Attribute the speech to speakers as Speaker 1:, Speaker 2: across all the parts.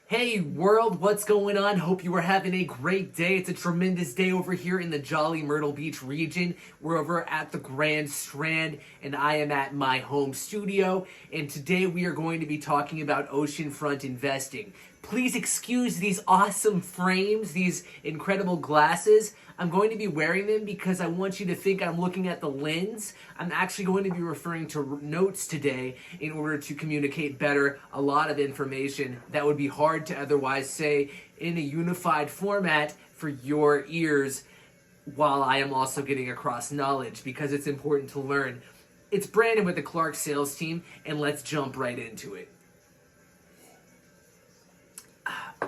Speaker 1: Hey world, what's going on? Hope you are having a great day. It's a tremendous day over here in the jolly Myrtle Beach region. We're over at the Grand Strand and I am at my home studio. And today we are going to be talking about oceanfront investing. Please excuse these awesome frames, these incredible glasses. I'm going to be wearing them because I want you to think I'm looking at the lens. I'm actually going to be referring to notes today in order to communicate better a lot of information that would be hard to otherwise say in a unified format for your ears, while I am also getting across knowledge because it's important to learn. It's Brandon with the Clark sales team, and let's jump right into it.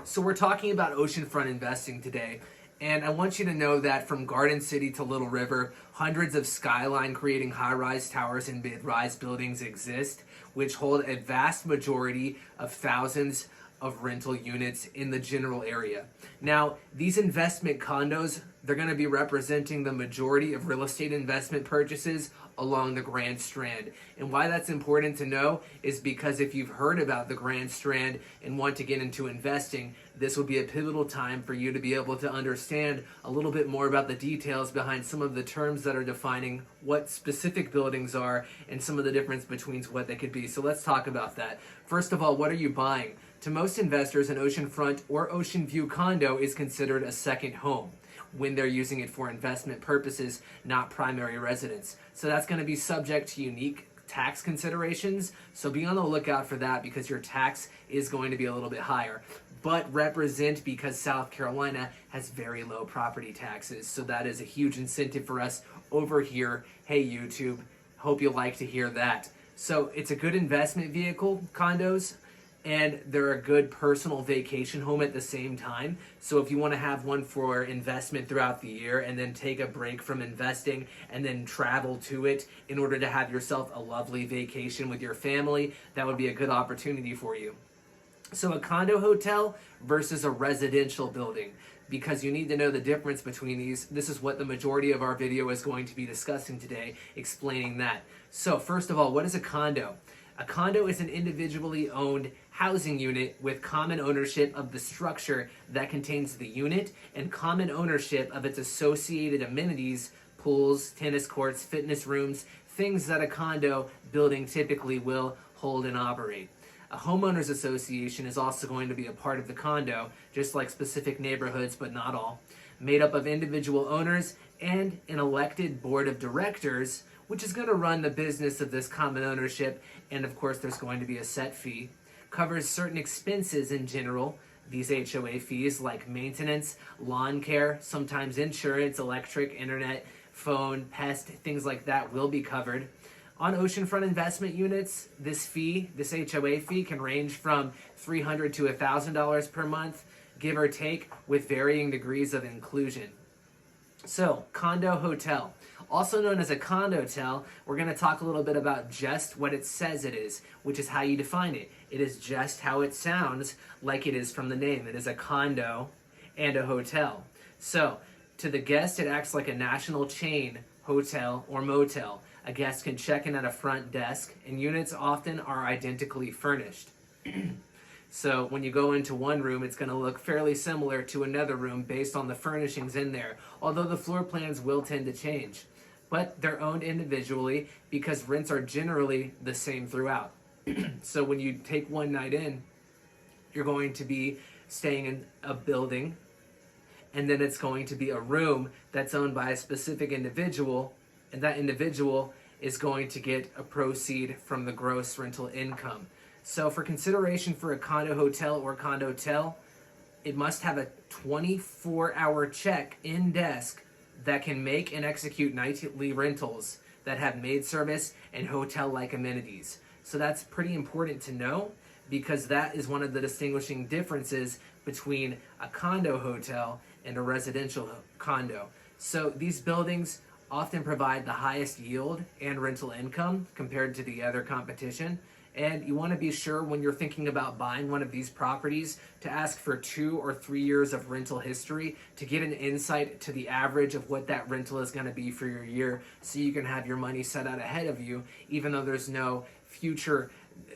Speaker 1: So we're talking about oceanfront investing today. And I want you to know that from Garden City to Little River, hundreds of skyline creating high-rise towers and mid-rise buildings exist, which hold a vast majority of thousands of rental units in the general area. Now, these investment condos, they're going to be representing the majority of real estate investment purchases along the Grand Strand. And why that's important to know is because if you've heard about the Grand Strand and want to get into investing, this will be a pivotal time for you to be able to understand a little bit more about the details behind some of the terms that are defining what specific buildings are and some of the difference between what they could be. So let's talk about that. First of all, what are you buying? To most investors, an oceanfront or ocean view condo is considered a second home when they're using it for investment purposes, not primary residence. So that's going to be subject to unique tax considerations. So be on the lookout for that because your tax is going to be a little bit higher. But represent because South Carolina has very low property taxes. So that is a huge incentive for us over here. Hey, YouTube, hope you like to hear that. So it's a good investment vehicle, condos, and they're a good personal vacation home at the same time. So if you want to have one for investment throughout the year and then take a break from investing and then travel to it in order to have yourself a lovely vacation with your family, that would be a good opportunity for you. So a condo hotel versus a residential building, because you need to know the difference between these. This is what the majority of our video is going to be discussing today, explaining that. So first of all, what is a condo? A condo is an individually owned housing unit with common ownership of the structure that contains the unit and common ownership of its associated amenities, pools, tennis courts, fitness rooms, things that a condo building typically will hold and operate. A homeowners association is also going to be a part of the condo, just like specific neighborhoods, but not all, made up of individual owners and an elected board of directors, which is going to run the business of this common ownership, and of course there's going to be a set fee. Covers certain expenses in general, these HOA fees like maintenance, lawn care, sometimes insurance, electric, internet, phone, pest, things like that will be covered. On oceanfront investment units, this HOA fee can range from $300 to $1,000 per month, give or take, with varying degrees of inclusion. So, condo hotel. Also known as a condotel, we're going to talk a little bit about just what it says it is, which is how you define it. It is just how it sounds, like it is from the name. It is a condo and a hotel. So, to the guest, it acts like a national chain, hotel, or motel. A guest can check in at a front desk, and units often are identically furnished. So when you go into one room, it's going to look fairly similar to another room based on the furnishings in there, although the floor plans will tend to change. But they're owned individually because rents are generally the same throughout. So when you take one night in, you're going to be staying in a building, and then it's going to be a room that's owned by a specific individual, and that individual is going to get a proceed from the gross rental income. So for consideration for a condo hotel or condotel, it must have a 24-hour check-in desk that can make and execute nightly rentals that have maid service and hotel-like amenities. So that's pretty important to know because that is one of the distinguishing differences between a condo hotel and a residential condo. So these buildings often provide the highest yield and rental income compared to the other competition. And you want to be sure when you're thinking about buying one of these properties to ask for 2 or 3 years of rental history to get an insight to the average of what that rental is going to be for your year so you can have your money set out ahead of you, even though there's no future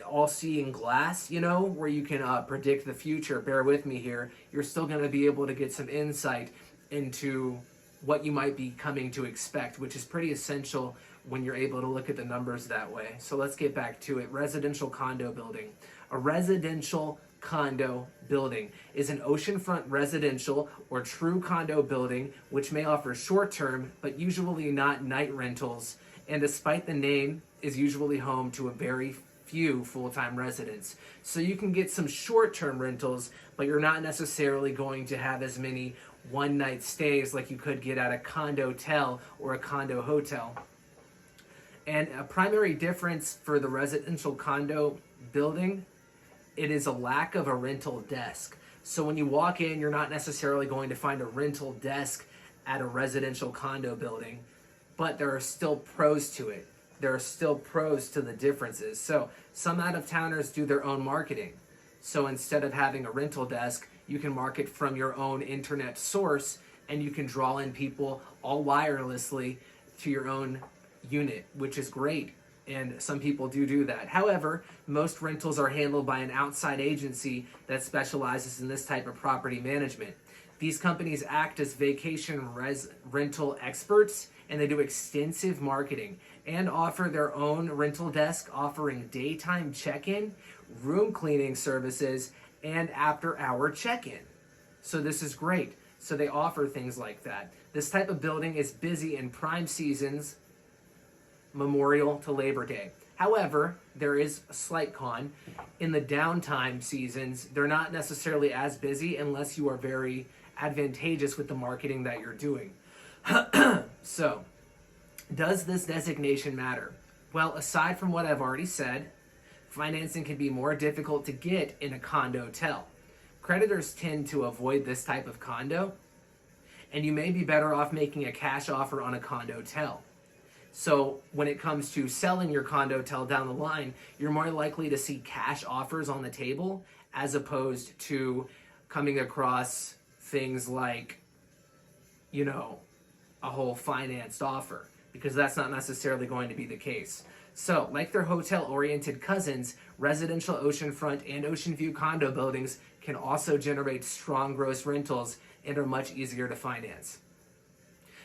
Speaker 1: all-seeing glass, where you can predict the future. Bear with me here. You're still going to be able to get some insight into what you might be coming to expect, which is pretty essential when you're able to look at the numbers that way. So let's get back to it. Residential condo building. A residential condo building is an oceanfront residential or true condo building which may offer short-term but usually not night rentals, and despite the name is usually home to a very few full-time residents. So you can get some short-term rentals, but you're not necessarily going to have as many one-night stays like you could get at a condotel or a condo hotel. And a primary difference for the residential condo building, it is a lack of a rental desk. So when you walk in, you're not necessarily going to find a rental desk at a residential condo building, but there are still pros to it. There are still pros to the differences. So some out-of-towners do their own marketing. So instead of having a rental desk, you can market from your own internet source, and you can draw in people all wirelessly to your own unit, which is great. And some people do that. However, most rentals are handled by an outside agency that specializes in this type of property management. These companies act as vacation rental experts, and they do extensive marketing and offer their own rental desk offering daytime check-in, room cleaning services, and after-hour check-in. So this is great. So they offer things like that. This type of building is busy in prime seasons, Memorial to Labor Day. However, there is a slight con. In the downtime seasons, they're not necessarily as busy unless you are very advantageous with the marketing that you're doing. So, does this designation matter? Well, aside from what I've already said, financing can be more difficult to get in a condotel. Creditors tend to avoid this type of condo, and you may be better off making a cash offer on a condotel. So when it comes to selling your condotel down the line, you're more likely to see cash offers on the table as opposed to coming across things like, a whole financed offer, because that's not necessarily going to be the case. So, like their hotel-oriented cousins, residential oceanfront and ocean view condo buildings can also generate strong gross rentals and are much easier to finance.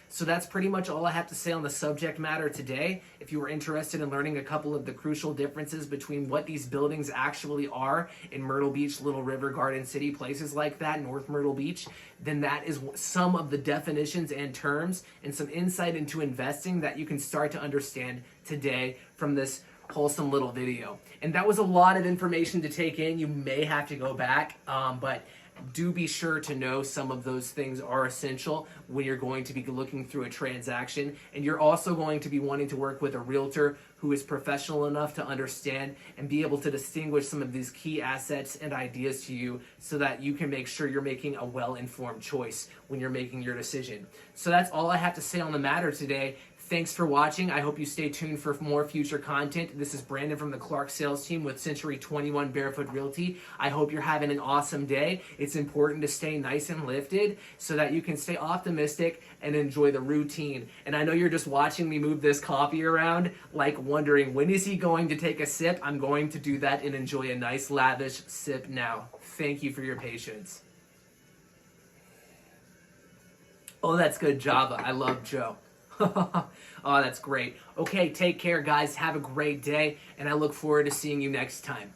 Speaker 1: So that's pretty much all I have to say on the subject matter today. If you were interested in learning a couple of the crucial differences between what these buildings actually are in Myrtle Beach, Little River, Garden City, places like that, North Myrtle Beach, then that is some of the definitions and terms and some insight into investing that you can start to understand today from this wholesome little video. And that was a lot of information to take in. You may have to go back, but do be sure to know some of those things are essential when you're going to be looking through a transaction. And you're also going to be wanting to work with a realtor who is professional enough to understand and be able to distinguish some of these key assets and ideas to you so that you can make sure you're making a well-informed choice when you're making your decision. So that's all I have to say on the matter today. Thanks for watching. I hope you stay tuned for more future content. This is Brandon from the Clark sales team with Century 21 Barefoot Realty. I hope you're having an awesome day. It's important to stay nice and lifted so that you can stay optimistic and enjoy the routine. And I know you're just watching me move this coffee around, like wondering, when is he going to take a sip? I'm going to do that and enjoy a nice lavish sip now. Thank you for your patience. Oh, that's good Java. I love Joe. Oh, that's great. Okay, take care, guys. Have a great day, and I look forward to seeing you next time.